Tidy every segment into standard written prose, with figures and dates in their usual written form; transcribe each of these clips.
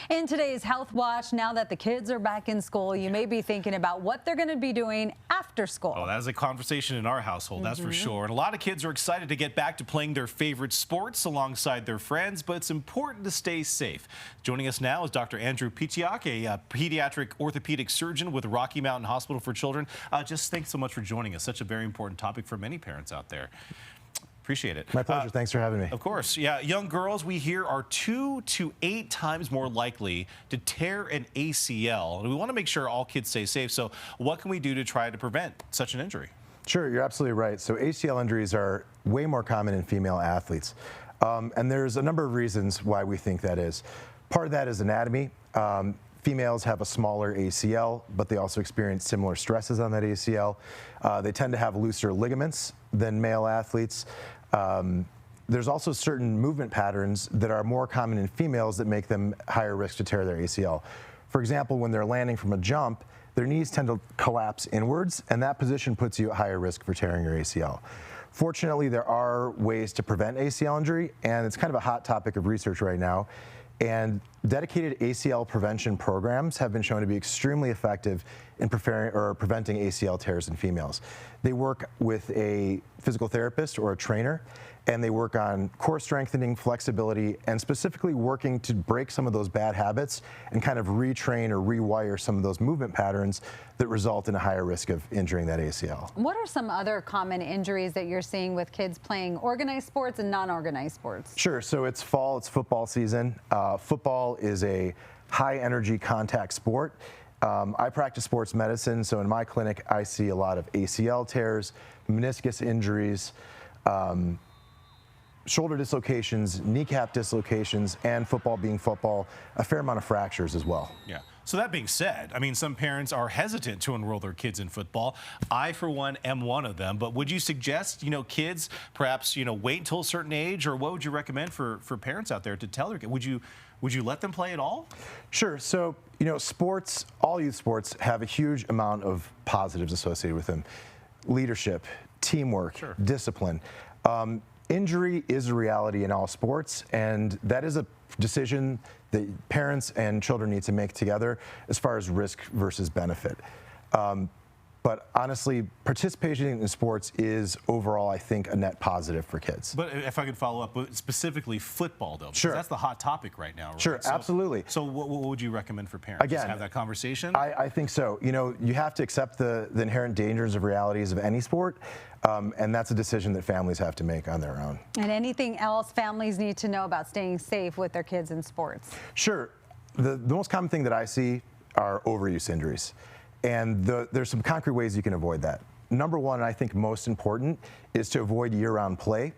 In today's Health Watch, now that the kids are back in school, you may be thinking about what they're going to be doing after school. Oh, that is a conversation in our household, that's for sure. And a lot of kids are excited to get back to playing their favorite sports alongside their friends, but it's important to stay safe. Joining us now is Dr. Andrew Pytiak, a pediatric orthopedic surgeon with Rocky Mountain Hospital for Children. Just thanks so much for joining us. Such a very important topic for many parents out there. Appreciate it. My pleasure. Thanks for having me. Of course. Yeah, young girls, we hear, are 2 to 8 times more likely to tear an ACL. And we want to make sure all kids stay safe. So what can we do to try to prevent such an injury? Sure, you're absolutely right. So ACL injuries are way more common in female athletes. And there's a number of reasons why we think that is. Part of that is anatomy. Females have a smaller ACL, but they also experience similar stresses on that ACL. They tend to have looser ligaments than male athletes. There's also certain movement patterns that are more common in females that make them higher risk to tear their ACL. For example, when they're landing from a jump, their knees tend to collapse inwards, and that position puts you at higher risk for tearing your ACL. Fortunately, there are ways to prevent ACL injury, and it's kind of a hot topic of research right now. And dedicated ACL prevention programs have been shown to be extremely effective in preventing ACL tears in females. They work with a physical therapist or a trainer, and they work on core strengthening, flexibility, and specifically working to break some of those bad habits and kind of retrain or rewire some of those movement patterns that result in a higher risk of injuring that ACL. What are some other common injuries that you're seeing with kids playing organized sports and non-organized sports? Sure. So it's fall, it's football season. Football is a high energy contact sport. I practice sports medicine, so in my clinic I see a lot of ACL tears, meniscus injuries, shoulder dislocations, kneecap dislocations, and football being football, a fair amount of fractures as well. Yeah. So that being said, I mean, some parents are hesitant to enroll their kids in football. I, for one, am one of them. But would you suggest, kids perhaps, wait until a certain age, or what would you recommend for parents out there to tell their kids? Would you let them play at all? Sure. So, sports, all youth sports have a huge amount of positives associated with them. Leadership, teamwork, sure, discipline. Injury is a reality in all sports, and that is a decision that parents and children need to make together as far as risk versus benefit. But honestly, participation in sports is overall, I think, a net positive for kids. But if I could follow up, specifically football, though, because sure, that's the hot topic right now, right? Sure, absolutely. So what would you recommend for parents? Again, just have that conversation? I think so. You have to accept the inherent dangers of realities of any sport, and that's a decision that families have to make on their own. And anything else families need to know about staying safe with their kids in sports? Sure. The most common thing that I see are overuse injuries. And there's some concrete ways you can avoid that. Number one, and I think most important, is to avoid year-round play.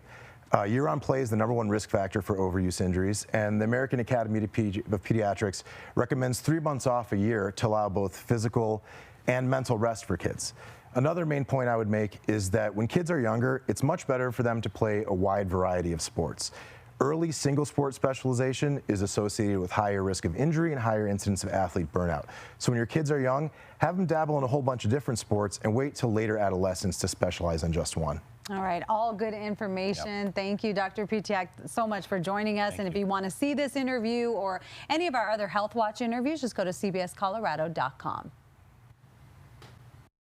Year-round play is the #1 risk factor for overuse injuries, and the American Academy of Pediatrics recommends 3 months off a year to allow both physical and mental rest for kids. Another main point I would make is that when kids are younger, it's much better for them to play a wide variety of sports. Early single sport specialization is associated with higher risk of injury and higher incidence of athlete burnout. So when your kids are young, have them dabble in a whole bunch of different sports and wait till later adolescence to specialize on just one. All right, all good information. Yep. Thank you, Dr. Pytiak, so much for joining us. If you want to see this interview or any of our other Health Watch interviews, just go to cbscolorado.com.